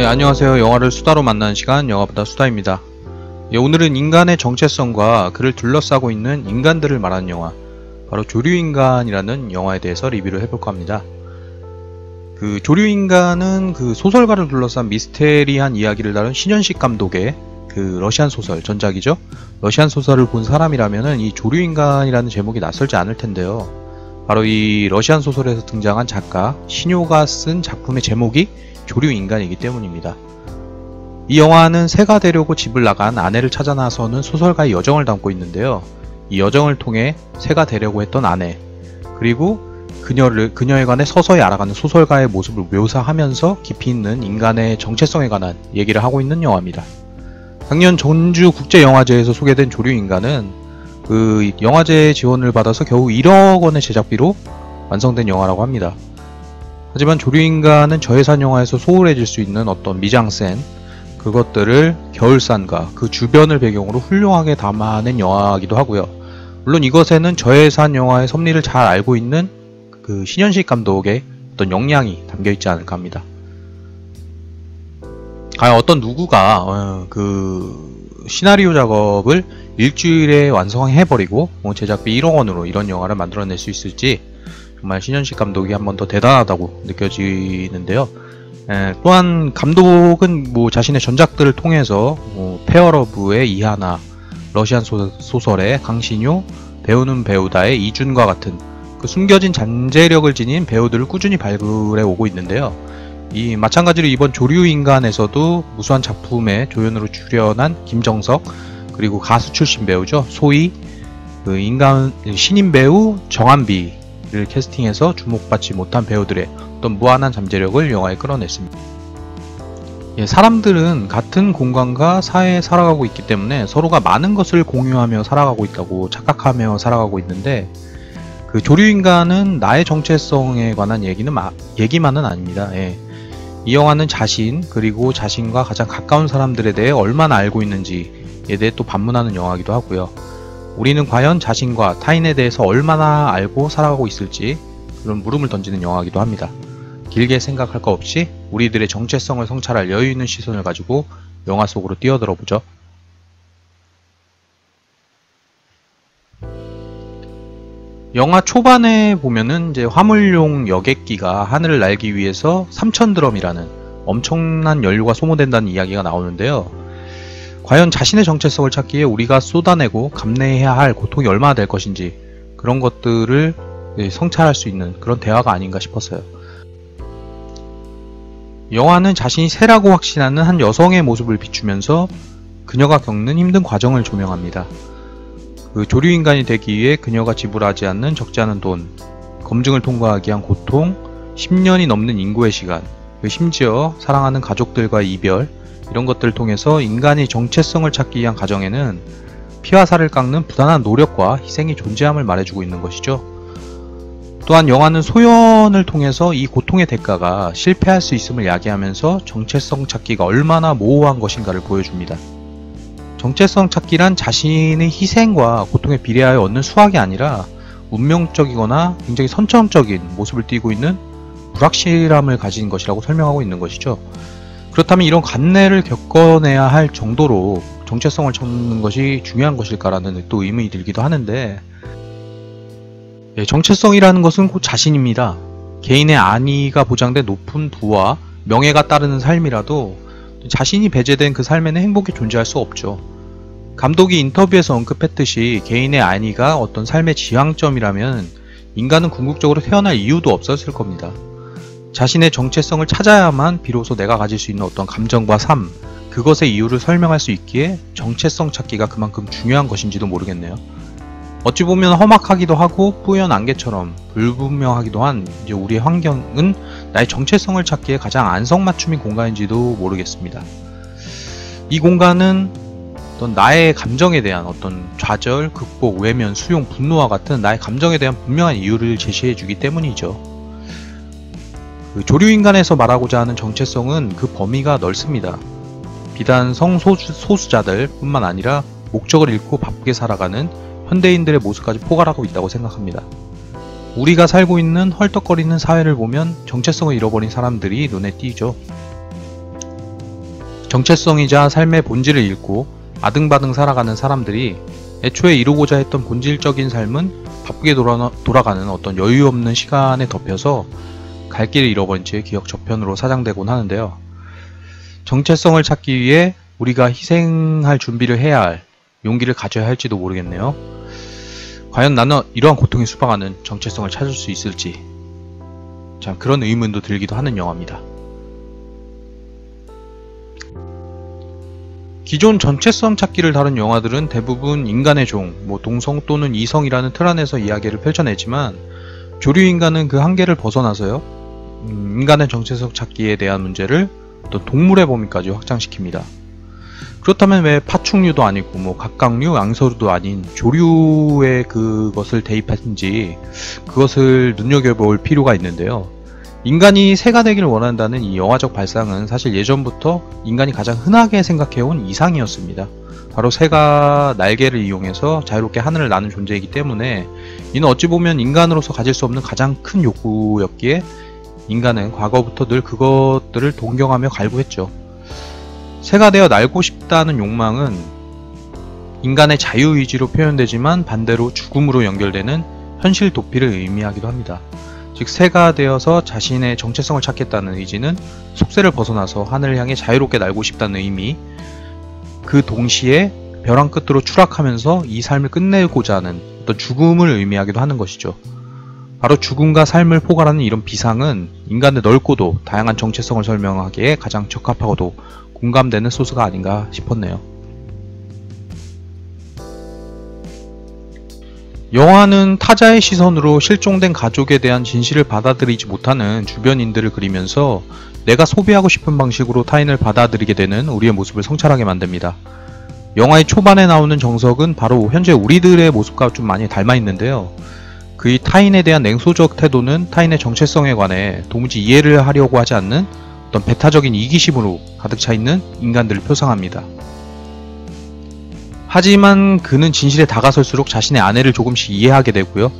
네, 안녕하세요. 영화를 수다로 만나는 시간, 영화보다 수다입니다. 오늘은 인간의 정체성과 그를 둘러싸고 있는 인간들을 말하는 영화, 바로 조류인간이라는 영화에 대해서 리뷰를 해볼까 합니다. 조류인간은 소설가를 둘러싼 미스테리한 이야기를 다룬 신현식 감독의 러시안 소설, 전작이죠. 러시안 소설을 본 사람이라면은 이 조류인간이라는 제목이 낯설지 않을 텐데요. 바로 이 러시안 소설에서 등장한 작가 신효가 쓴 작품의 제목이 조류인간이기 때문입니다. 이 영화는 새가 되려고 집을 나간 아내를 찾아 나서는 소설가의 여정을 담고 있는데요. 이 여정을 통해 새가 되려고 했던 아내, 그리고 그녀에 관해 서서히 알아가는 소설가의 모습을 묘사하면서 깊이 있는 인간의 정체성에 관한 얘기를 하고 있는 영화입니다. 작년 전주국제영화제에서 소개된 조류인간은 영화제 지원을 받아서 겨우 1억 원의 제작비로 완성된 영화라고 합니다. 하지만 조류인간은 저예산 영화에서 소홀해질 수 있는 어떤 미장센, 그것들을 겨울산과 그 주변을 배경으로 훌륭하게 담아낸 영화이기도 하고요. 물론 이것에는 저예산 영화의 섭리를 잘 알고 있는 신현식 감독의 어떤 역량이 담겨있지 않을까 합니다. 과연 어떤 누구가 시나리오 작업을 일주일에 완성해버리고 제작비 1억 원으로 이런 영화를 만들어낼 수 있을지 정말 신현식 감독이 한 번 더 대단하다고 느껴지는데요. 또한 감독은 자신의 전작들을 통해서 페어러브의 이하나, 러시안 소설의 강신효, 배우는 배우다의 이준과 같은 숨겨진 잠재력을 지닌 배우들을 꾸준히 발굴해 오고 있는데요. 마찬가지로 이번 조류인간에서도 무수한 작품에 조연으로 출연한 김정석, 그리고 가수 출신 배우죠. 소희, 신인 배우 정한비를 캐스팅해서 주목받지 못한 배우들의 어떤 무한한 잠재력을 영화에 끌어냈습니다. 사람들은 같은 공간과 사회에 살아가고 있기 때문에 서로가 많은 것을 공유하며 살아가고 있다고 착각하며 살아가고 있는데, 조류인간은 나의 정체성에 관한 얘기만은 아닙니다. 이 영화는 자신, 그리고 자신과 가장 가까운 사람들에 대해 얼마나 알고 있는지에 대해 또 반문하는 영화이기도 하고요. 우리는 과연 자신과 타인에 대해서 얼마나 알고 살아가고 있을지 그런 물음을 던지는 영화이기도 합니다. 길게 생각할 거 없이 우리들의 정체성을 성찰할 여유 있는 시선을 가지고 영화 속으로 뛰어들어 보죠. 영화 초반에 보면은 이제 화물용 여객기가 하늘을 날기 위해서 3000드럼이라는 엄청난 연료가 소모된다는 이야기가 나오는데요. 과연 자신의 정체성을 찾기에 우리가 쏟아내고 감내해야 할 고통이 얼마나 될 것인지, 그런 것들을 성찰할 수 있는 그런 대화가 아닌가 싶었어요. 영화는 자신이 새라고 확신하는 한 여성의 모습을 비추면서 그녀가 겪는 힘든 과정을 조명합니다. 조류인간이 되기 위해 그녀가 지불하지 않는 적지 않은 돈, 검증을 통과하기 위한 고통, 10년이 넘는 인고의 시간, 심지어 사랑하는 가족들과의 이별, 이런 것들을 통해서 인간의 정체성을 찾기 위한 과정에는 피와 살을 깎는 부단한 노력과 희생이 존재함을 말해주고 있는 것이죠. 또한 영화는 소연을 통해서 이 고통의 대가가 실패할 수 있음을 야기하면서 정체성 찾기가 얼마나 모호한 것인가를 보여줍니다. 정체성 찾기란 자신의 희생과 고통에 비례하여 얻는 수확이 아니라 운명적이거나 굉장히 선천적인 모습을 띠고 있는 불확실함을 가진 것이라고 설명하고 있는 것이죠. 그렇다면 이런 간내를 겪어내야 할 정도로 정체성을 찾는 것이 중요한 것일까라는 또 의문이 들기도 하는데, 정체성이라는 것은 곧 자신입니다. 개인의 안위가 보장된 높은 부와 명예가 따르는 삶이라도 자신이 배제된 그 삶에는 행복이 존재할 수 없죠. 감독이 인터뷰에서 언급했듯이 개인의 안위가 어떤 삶의 지향점이라면 인간은 궁극적으로 태어날 이유도 없었을 겁니다. 자신의 정체성을 찾아야만 비로소 내가 가질 수 있는 어떤 감정과 삶, 그것의 이유를 설명할 수 있기에 정체성 찾기가 그만큼 중요한 것인지도 모르겠네요. 어찌 보면 험악하기도 하고 뿌연 안개처럼 불분명하기도 한 우리의 환경은 나의 정체성을 찾기에 가장 안성맞춤인 공간인지도 모르겠습니다. 이 공간은 어떤 나의 감정에 대한 어떤 좌절, 극복, 외면, 수용, 분노와 같은 나의 감정에 대한 분명한 이유를 제시해주기 때문이죠. 조류인간에서 말하고자 하는 정체성은 그 범위가 넓습니다. 비단 성소수자들 뿐만 아니라 목적을 잃고 바쁘게 살아가는 현대인들의 모습까지 포괄하고 있다고 생각합니다. 우리가 살고 있는 헐떡거리는 사회를 보면 정체성을 잃어버린 사람들이 눈에 띄죠. 정체성이자 삶의 본질을 잃고 아등바등 살아가는 사람들이 애초에 이루고자 했던 본질적인 삶은 바쁘게 돌아가는 어떤 여유 없는 시간에 덮여서 갈 길을 잃어버린 채 기억 저편으로 사장되곤 하는데요. 정체성을 찾기 위해 우리가 희생할 준비를 해야 할 용기를 가져야 할지도 모르겠네요. 과연 나는 이러한 고통에 수박하는 정체성을 찾을 수 있을지 참 그런 의문도 들기도 하는 영화입니다. 기존 정체성 찾기를 다룬 영화들은 대부분 인간의 종, 동성 또는 이성이라는 틀 안에서 이야기를 펼쳐내지만 조류인간은 그 한계를 벗어나서요, 인간의 정체성 찾기에 대한 문제를 또 동물의 범위까지 확장시킵니다. 그렇다면 왜 파충류도 아니고 갑각류, 양서류도 아닌 조류에 그것을 대입했는지 그것을 눈여겨볼 필요가 있는데요. 인간이 새가 되기를 원한다는 이 영화적 발상은 사실 예전부터 인간이 가장 흔하게 생각해온 이상이었습니다. 바로 새가 날개를 이용해서 자유롭게 하늘을 나는 존재이기 때문에 이는 어찌 보면 인간으로서 가질 수 없는 가장 큰 욕구였기에 인간은 과거부터 늘 그것들을 동경하며 갈구했죠. 새가 되어 날고 싶다는 욕망은 인간의 자유의지로 표현되지만 반대로 죽음으로 연결되는 현실 도피를 의미하기도 합니다. 즉 새가 되어서 자신의 정체성을 찾겠다는 의지는 속세를 벗어나서 하늘을 향해 자유롭게 날고 싶다는 의미, 그 동시에 벼랑 끝으로 추락하면서 이 삶을 끝내고자 하는 어떤 죽음을 의미하기도 하는 것이죠. 바로 죽음과 삶을 포괄하는 이런 비상은 인간의 넓고도 다양한 정체성을 설명하기에 가장 적합하고도 공감되는 소스가 아닌가 싶었네요. 영화는 타자의 시선으로 실종된 가족에 대한 진실을 받아들이지 못하는 주변인들을 그리면서 내가 소비하고 싶은 방식으로 타인을 받아들이게 되는 우리의 모습을 성찰하게 만듭니다. 영화의 초반에 나오는 정석은 바로 현재 우리들의 모습과 좀 많이 닮아 있는데요. 그의 타인에 대한 냉소적 태도는 타인의 정체성에 관해 도무지 이해를 하려고 하지 않는 어떤 배타적인 이기심으로 가득 차 있는 인간들을 표상합니다. 하지만 그는 진실에 다가설수록 자신의 아내를 조금씩 이해하게 되고요.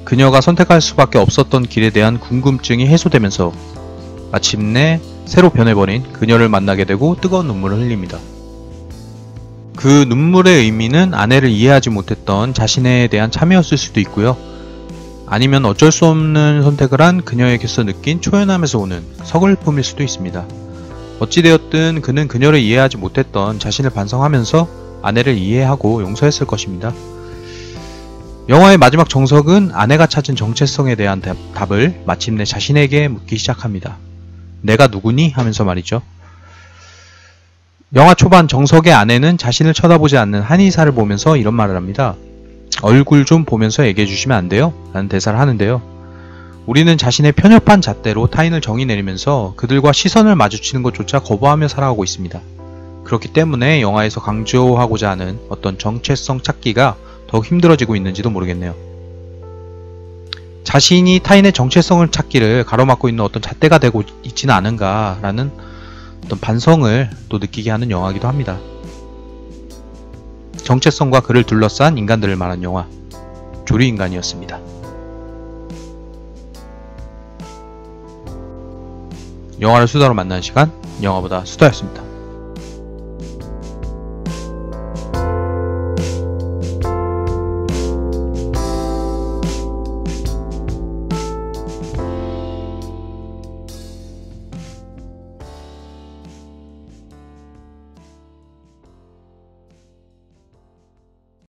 그녀가 선택할 수밖에 없었던 길에 대한 궁금증이 해소되면서 마침내 새로 변해버린 그녀를 만나게 되고 뜨거운 눈물을 흘립니다. 그 눈물의 의미는 아내를 이해하지 못했던 자신에 대한 참여였을 수도 있고요. 아니면 어쩔 수 없는 선택을 한 그녀에게서 느낀 초연함에서 오는 서글픔일 수도 있습니다. 어찌되었든 그는 그녀를 이해하지 못했던 자신을 반성하면서 아내를 이해하고 용서했을 것입니다. 영화의 마지막 정석은 아내가 찾은 정체성에 대한 답을 마침내 자신에게 묻기 시작합니다. 내가 누구니? 하면서 말이죠. 영화 초반 정석의 아내는 자신을 쳐다보지 않는 한의사를 보면서 이런 말을 합니다. 얼굴 좀 보면서 얘기해 주시면 안 돼요? 라는 대사를 하는데요. 우리는 자신의 편협한 잣대로 타인을 정의 내리면서 그들과 시선을 마주치는 것조차 거부하며 살아가고 있습니다. 그렇기 때문에 영화에서 강조하고자 하는 어떤 정체성 찾기가 더욱 힘들어지고 있는지도 모르겠네요. 자신이 타인의 정체성을 찾기를 가로막고 있는 어떤 잣대가 되고 있지는 않은가라는 어떤 반성을 또 느끼게 하는 영화이기도 합니다. 정체성과 그를 둘러싼 인간들을 말한 영화 조류인간이었습니다. 영화를 수다로 만나는 시간, 영화보다 수다였습니다.